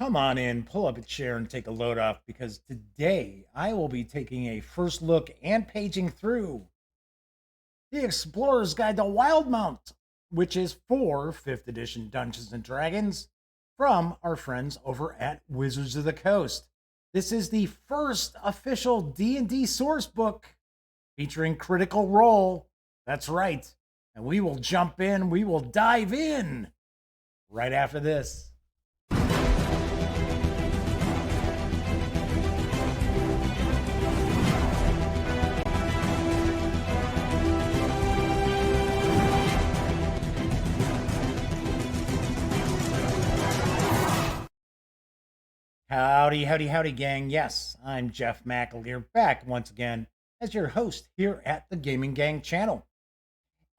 Come on in, pull up a chair, and take a load off because today I will be taking a first look and paging through The Explorer's Guide to Wildemount, which is for 5th edition Dungeons and Dragons from our friends over at Wizards of the Coast. This is the first official D&D source book featuring Critical Role. That's right. And we will jump in, we will dive in right after this. Howdy, howdy, howdy, gang. Yes, I'm Jeff McAleer, back once again as your host here at the Gaming Gang channel.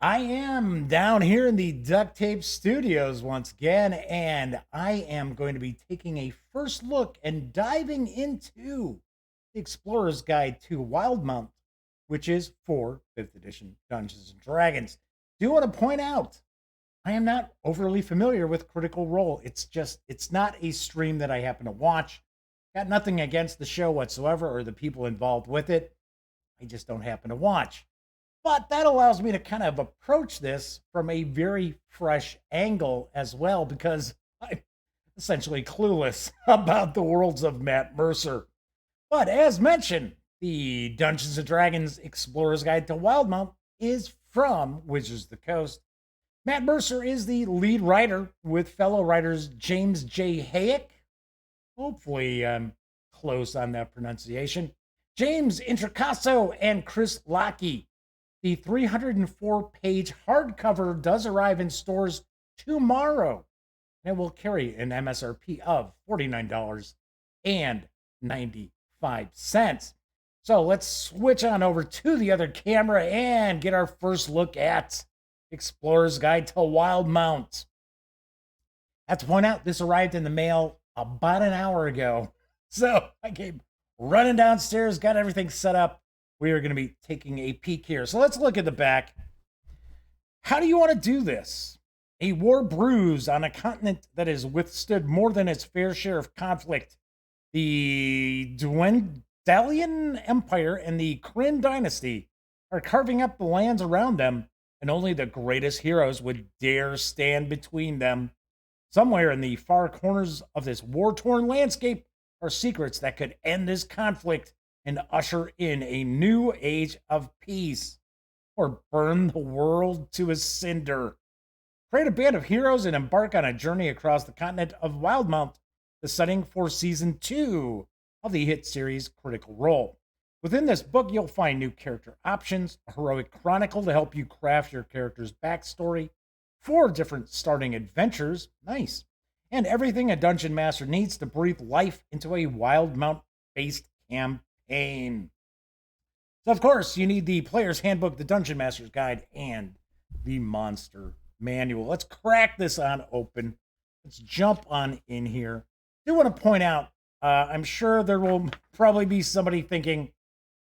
I am down here in the Duct Tape Studios once again, and I am going to be taking a first look and diving into the Explorer's Guide to Wildemount, which is for 5th edition Dungeons and Dragons. Do want to point out I am not overly familiar with Critical Role. It's not a stream that I happen to watch. Got nothing against the show whatsoever or the people involved with it. I just don't happen to watch. But that allows me to kind of approach this from a very fresh angle as well, because I'm essentially clueless about the worlds of Matt Mercer. But as mentioned, the Dungeons and Dragons Explorer's Guide to Wildemount is from Wizards of the Coast. Matt Mercer is the lead writer with fellow writers James J. Hayek. Hopefully, I'm close on that pronunciation. James Introcaso and Chris Lockey. The 304-page hardcover does arrive in stores tomorrow, and it will carry an MSRP of $49.95. So let's switch on over to the other camera and get our first look at Explorer's Guide to Wildemount. I have to point out, this arrived in the mail about an hour ago. So I came running downstairs, got everything set up. We are going to be taking a peek here. So let's look at the back. How do you want to do this? A war brews on a continent that has withstood more than its fair share of conflict. The Dwendalian Empire and the Kryn Dynasty are carving up the lands around them, and only the greatest heroes would dare stand between them. Somewhere in the far corners of this war-torn landscape are secrets that could end this conflict and usher in a new age of peace, or burn the world to a cinder. Create a band of heroes and embark on a journey across the continent of Wildemount, the setting for Season 2 of the hit series Critical Role. Within this book, you'll find new character options, a heroic chronicle to help you craft your character's backstory, 4 different starting adventures, nice, and everything a dungeon master needs to breathe life into a Wildemount-based campaign. So, of course, you need the Player's Handbook, the Dungeon Master's Guide, and the Monster Manual. Let's crack this on open. Let's jump on in here. I do want to point out, I'm sure there will probably be somebody thinking,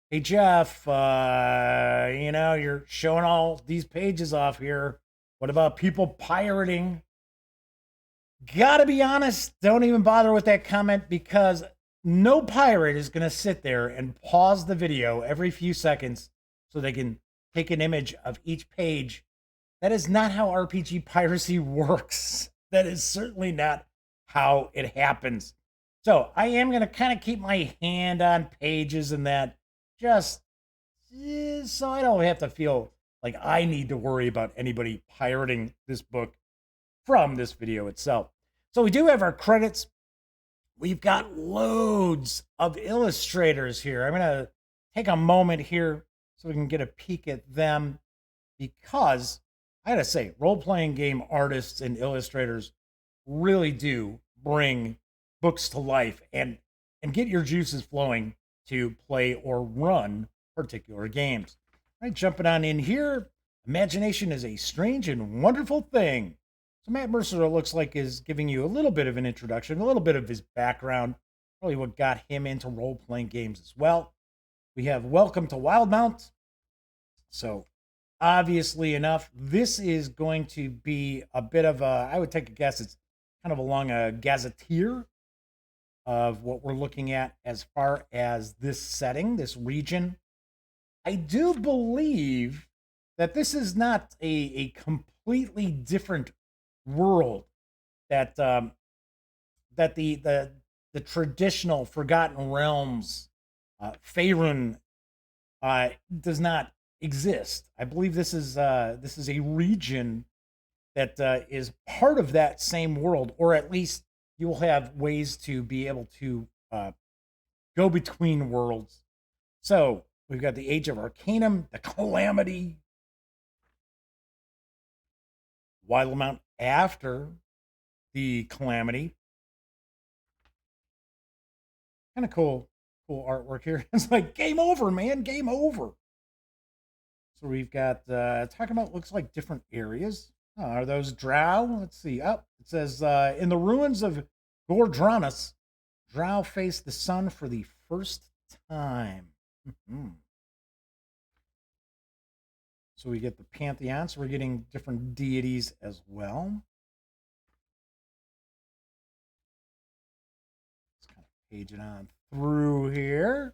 hey, Jeff, you're showing all these pages off here. What about people pirating? Gotta be honest, don't even bother with that comment, because no pirate is going to sit there and pause the video every few seconds so they can take an image of each page. That is not how RPG piracy works. That is certainly not how it happens. So I am going to kind of keep my hand on pages and that, just so I don't have to feel like I need to worry about anybody pirating this book from this video itself. So we do have our credits. We've got loads of illustrators here. I'm going to take a moment here so we can get a peek at them, because I got to say, role-playing game artists and illustrators really do bring books to life and get your juices flowing to play or run particular games. All right, jumping on in here, imagination is a strange and wonderful thing. So Matt Mercer, it looks like, is giving you a little bit of an introduction, a little bit of his background, probably what got him into role-playing games as well. We have Welcome to Wildemount. So obviously enough, this is going to be a bit of a, I would take a guess, it's kind of along a gazetteer of what we're looking at as far as this setting, this region. I do believe that this is not a completely different world that that the traditional Forgotten Realms Faerun does not exist. I believe this is a region that is part of that same world, or at least you will have ways to be able to go between worlds. So we've got the Age of Arcanum, the Calamity, Wildemount after the Calamity. Kind of cool artwork here. It's like game over, man, game over. So we've got talking about looks like different areas. Oh, are those drow? Let's see. Oh, it says in the ruins of Gordranus, drow face the sun for the first time. So we get the pantheon. So we're getting different deities as well. Let's kind of page it on through here.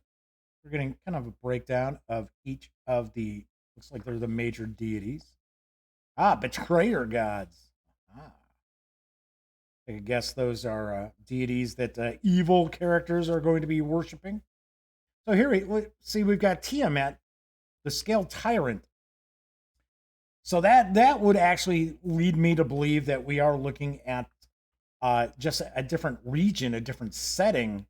We're getting kind of a breakdown of each of the, looks like they're the major deities. Ah, betrayer gods. Ah. I guess those are deities that evil characters are going to be worshiping. So here we see we've got Tiamat, the scale tyrant. So that would actually lead me to believe that we are looking at just a different region, a different setting,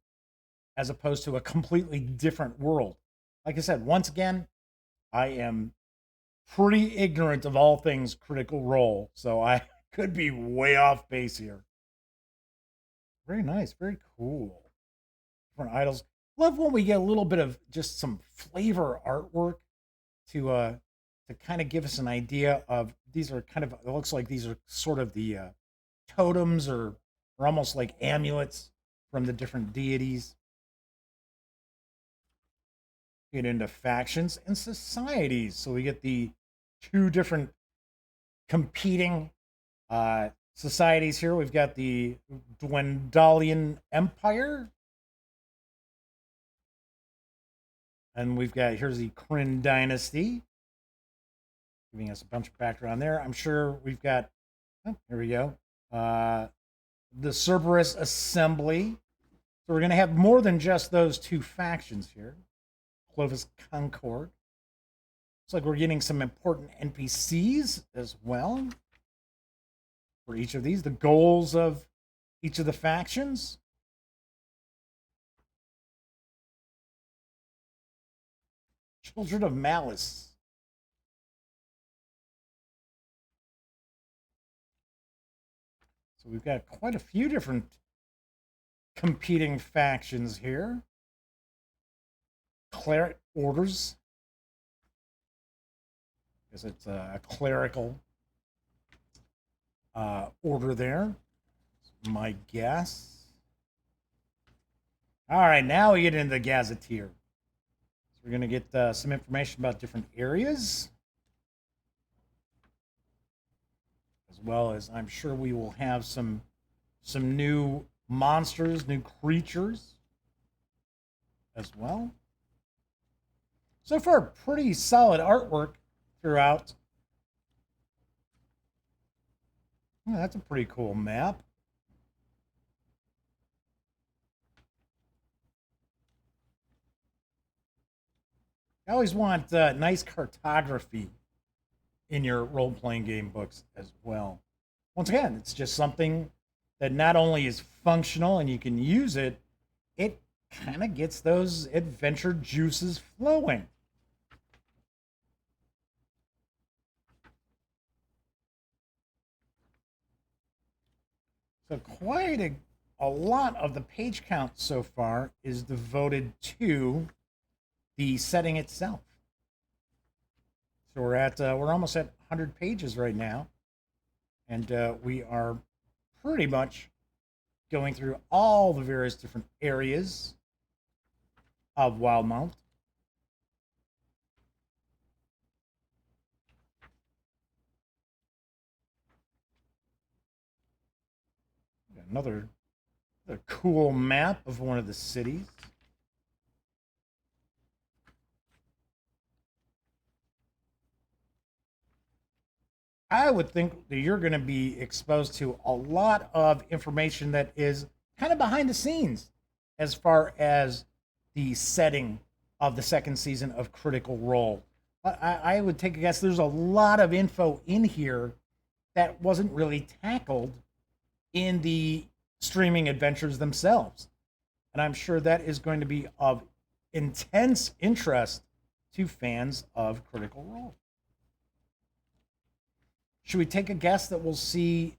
as opposed to a completely different world. Like I said, once again, I am pretty ignorant of all things Critical Role, so I could be way off base here. Very nice, very cool. Different idols. Love when we get a little bit of just some flavor artwork to kind of give us an idea of these are kind of, it looks like these are sort of the totems or almost like amulets from the different deities. Get into factions and societies. So we get the two different competing societies here. We've got the Dwendalian Empire. And we've got, here's the Kryn Dynasty, giving us a bunch of background there. I'm sure we've got, oh, here we go, the Cerberus Assembly. So we're going to have more than just those two factions here. Clovis Concord. Looks like we're getting some important NPCs as well for each of these. The goals of each of the factions. Children of Malice. So we've got quite a few different competing factions here. Cleric orders. I guess it's a clerical order there. That's my guess. All right, now we get into the gazetteer. So we're going to get some information about different areas, as well as I'm sure we will have some new monsters, new creatures as well. So far, pretty solid artwork throughout. Oh, that's a pretty cool map. I always want nice cartography in your role-playing game books as well. Once again, it's just something that not only is functional and you can use it, it kind of gets those adventure juices flowing. So quite a lot of the page count so far is devoted to the setting itself. So we're almost at 100 pages right now, and we are pretty much going through all the various different areas of Wildemount. Another A cool map of one of the cities. I would think that you're going to be exposed to a lot of information that is kind of behind the scenes as far as the setting of the second season of Critical Role. I would take a guess there's a lot of info in here that wasn't really tackled in the streaming adventures themselves. And I'm sure that is going to be of intense interest to fans of Critical Role. Should we take a guess that we'll see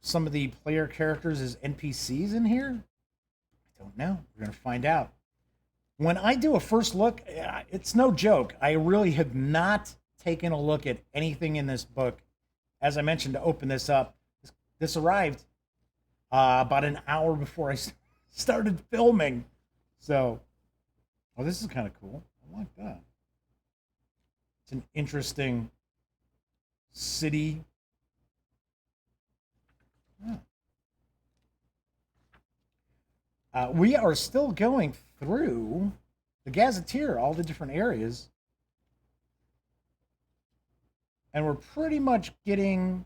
some of the player characters as NPCs in here? I don't know. We're going to find out. When I do a first look, it's no joke. I really have not taken a look at anything in this book. As I mentioned, to open this up, this arrived about an hour before I started filming. So, oh, this is kind of cool. I like that. It's an interesting city. We are still going through the gazetteer, all the different areas. And we're pretty much getting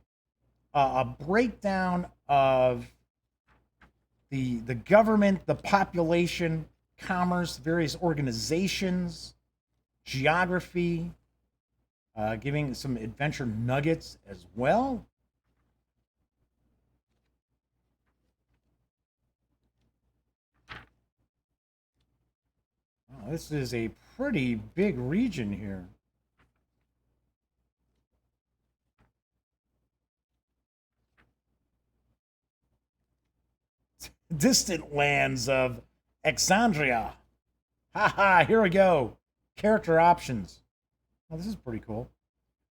a breakdown of the government, the population, commerce, various organizations, geography, giving some adventure nuggets as well. Oh, this is a pretty big region here. Distant lands of Exandria. Haha, here we go. Character options. Oh, this is pretty cool.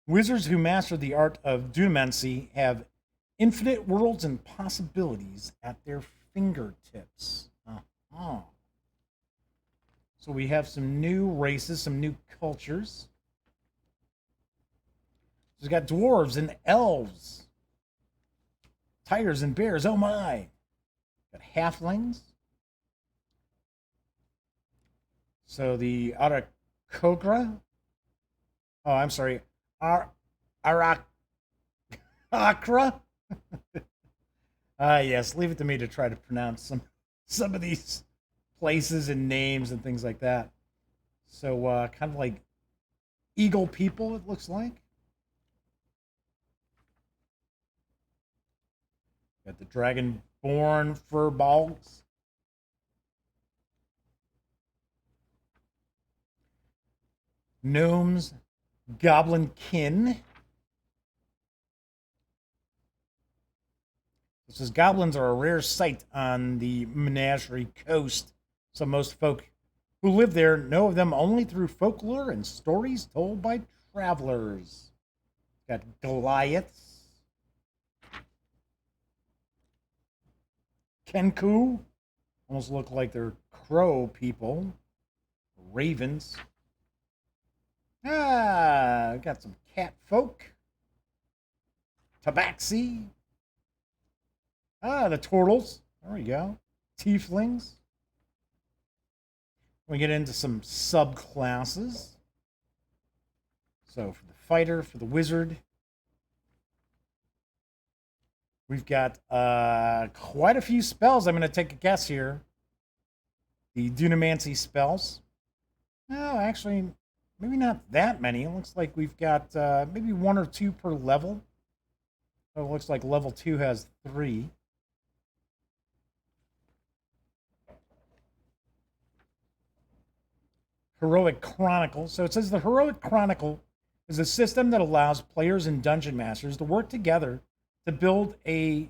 Wizards who master the art of dunamancy have infinite worlds and possibilities at their fingertips. Uh-huh. So we have some new races, some new cultures. So we've got dwarves and elves, tigers and bears. Oh my! Got halflings. So the Arakokra. Oh, I'm sorry. Arakakra. Yes, leave it to me to try to pronounce some of these places and names and things like that. So kind of like eagle people, it looks like. Got the dragonborn furballs. Gnomes, goblin kin. It says goblins are a rare sight on the Menagerie Coast, so most folk who live there know of them only through folklore and stories told by travelers. Got Goliaths, Kenku, almost look like they're crow people, ravens. Got some cat folk, tabaxi. The turtles. There we go. Tieflings. We get into some subclasses. So for the fighter, for the wizard, we've got quite a few spells. I'm going to take a guess here. The dunamancy spells. No, actually, maybe not that many. It looks like we've got maybe one or two per level. So it looks like level 2 has 3. Heroic Chronicle. So it says the Heroic Chronicle is a system that allows players and dungeon masters to work together to build a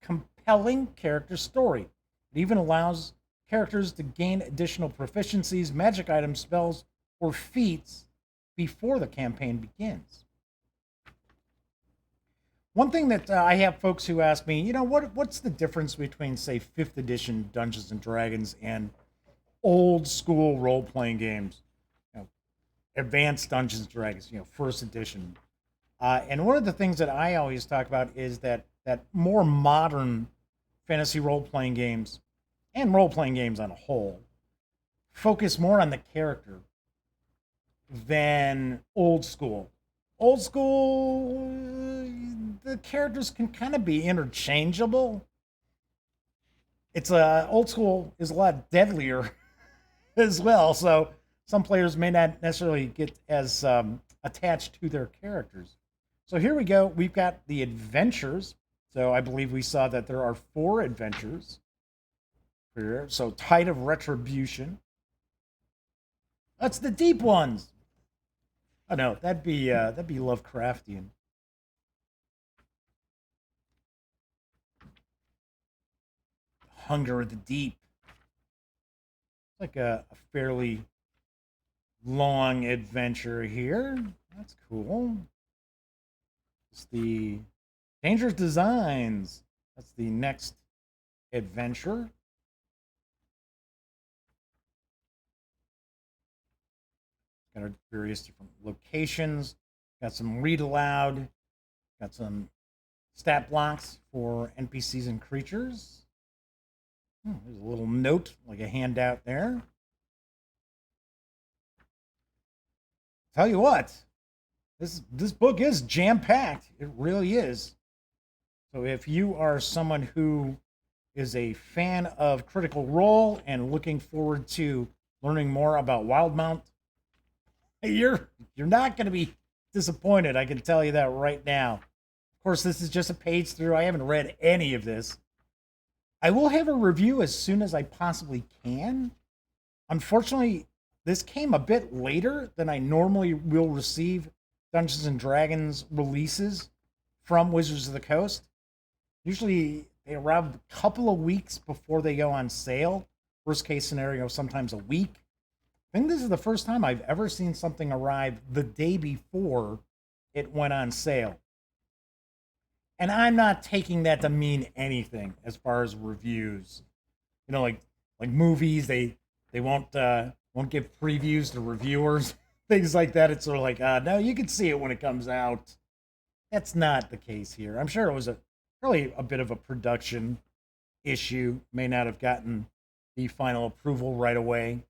compelling character story. It even allows characters to gain additional proficiencies, magic items, spells, or feats before the campaign begins. One thing that I have folks who ask me, what's the difference between, say, 5th edition Dungeons and Dragons and old school role playing games, advanced Dungeons and Dragons, first edition. And one of the things that I always talk about is that more modern fantasy role playing games and role playing games on a whole focus more on the character than old school. Old school, the characters can kind of be interchangeable. It's old school is a lot deadlier as well, so some players may not necessarily get as attached to their characters. So here we go. We've got the adventures. So I believe we saw that there are 4 adventures here. So Tide of Retribution. That's the deep ones. Oh no, that'd be Lovecraftian. Hunger of the Deep. It's like a fairly long adventure here. That's cool. It's the Dangerous Designs. That's the next adventure. Got our various different locations. Got some read aloud. Got some stat blocks for NPCs and creatures. There's a little note, like a handout there. Tell you what, this book is jam packed. It really is. So if you are someone who is a fan of Critical Role and looking forward to learning more about Wildemount, you're not going to be disappointed. I can tell you that right now. Of course, this is just a page through. I haven't read any of this. I will have a review as soon as I possibly can. Unfortunately, this came a bit later than I normally will receive Dungeons and Dragons releases from Wizards of the Coast. Usually they arrive a couple of weeks before they go on sale. Worst case scenario, sometimes a week. I think this is the first time I've ever seen something arrive the day before it went on sale. And I'm not taking that to mean anything as far as reviews. Like movies, they won't give previews to reviewers, things like that. It's sort of like, no, you can see it when it comes out. That's not the case here. I'm sure it was really a bit of a production issue. May not have gotten the final approval right away.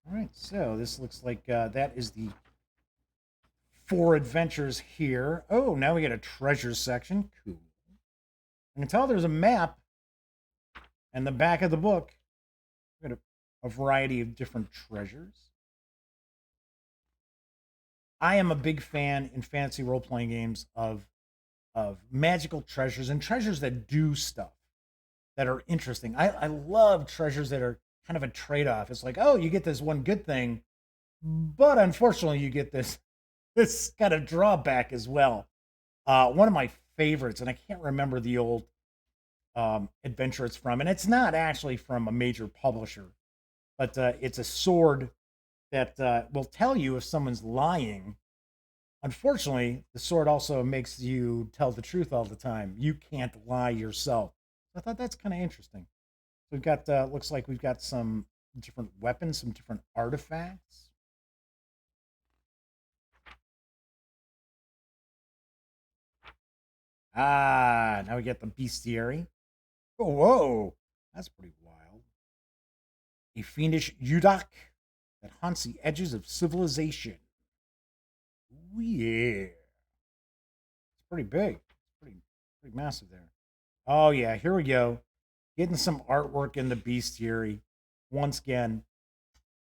All right, so this looks like that is the 4 adventures here. Oh, now we get a treasure section. Cool. I can tell there's a map and the back of the book. We got a variety of different treasures. I am a big fan in fantasy role playing games of magical treasures and treasures that do stuff that are interesting. I love treasures that are kind of a trade off. It's like, oh, you get this one good thing, but unfortunately, you get this kind of drawback as well. One of my favorites, and I can't remember the old adventure it's from, and it's not actually from a major publisher, but it's a sword that will tell you if someone's lying. Unfortunately, the sword also makes you tell the truth all the time. You can't lie yourself. I thought that's kind of interesting. We've got looks like we've got some different weapons, some different artifacts. Ah, now we get the bestiary. Oh, whoa, that's pretty wild. A fiendish Udak that haunts the edges of civilization. Ooh, yeah, it's pretty big. It's pretty massive there. Oh yeah, here we go. Getting some artwork in the bestiary. Once again,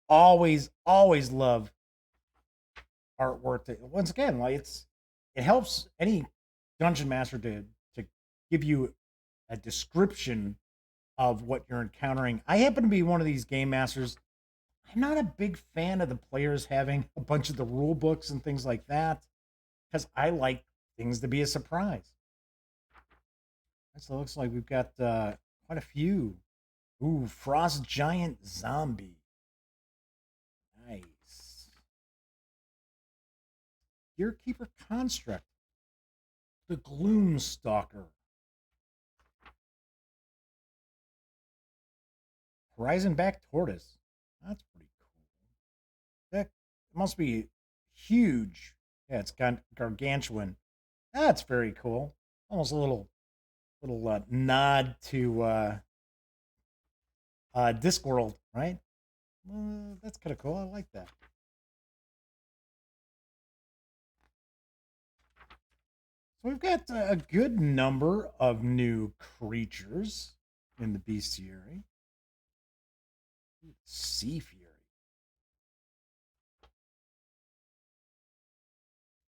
always love artwork. Once again, like it helps any dungeon master to give you a description of what you're encountering. I happen to be one of these game masters. I'm not a big fan of the players having a bunch of the rule books and things like that because I like things to be a surprise. So it looks like we've got quite a few. Ooh, Frost Giant Zombie. Nice. Gearkeeper Construct. The Gloom Stalker. Horizon Back Tortoise. That's pretty cool. That must be huge. Yeah, it's got gargantuan. That's very cool. Almost a little nod to Discworld, right? That's kind of cool. I like that. So we've got a good number of new creatures in the bestiary. Sea Fury.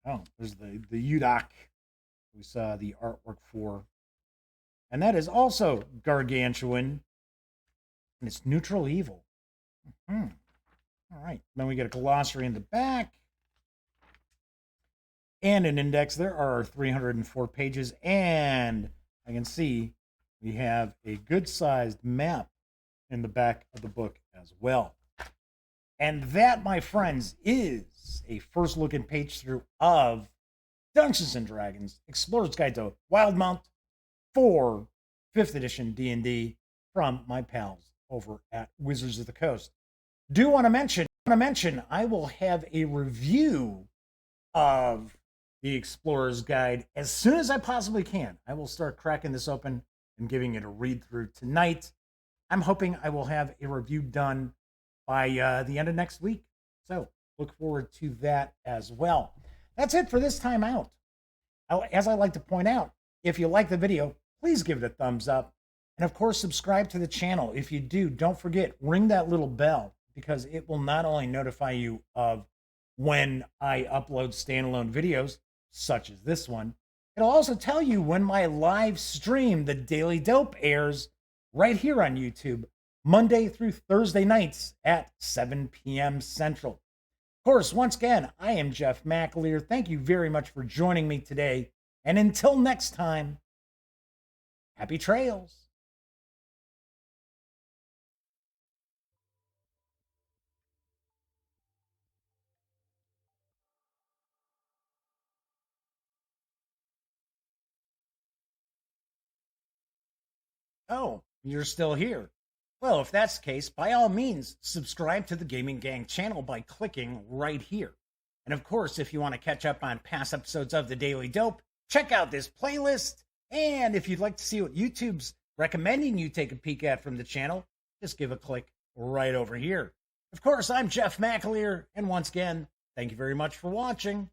Oh, there's the Udoc we saw the artwork for. And that is also gargantuan. And it's neutral evil. Hmm. All right. Then we get a glossary in the back. And an index. There are 304 pages. And I can see we have a good sized map in the back of the book as well. And that, my friends, is a first look and page through of Dungeons and Dragons Explorer's Guide to Wildemount for 5th edition D&D from my pals over at Wizards of the Coast. Do want to mention I will have a review of the Explorer's Guide as soon as I possibly can. I will start cracking this open and giving it a read through tonight. I'm hoping I will have a review done by the end of next week. So look forward to that as well. That's it for this time out. As I like to point out, if you like the video, please give it a thumbs up. And of course, subscribe to the channel. If you do, don't forget, ring that little bell because it will not only notify you of when I upload standalone videos, such as this one, it'll also tell you when my live stream, The Daily Dope, airs right here on YouTube, Monday through Thursday nights at 7 p.m. Central. Of course, once again, I am Jeff McAleer. Thank you very much for joining me today. And until next time, happy trails. Oh, you're still here. Well, if that's the case, by all means, subscribe to the Gaming Gang channel by clicking right here. And of course, if you want to catch up on past episodes of The Daily Dope, check out this playlist. And if you'd like to see what YouTube's recommending you take a peek at from the channel, just give a click right over here. Of course, I'm Jeff McAleer, and once again, thank you very much for watching.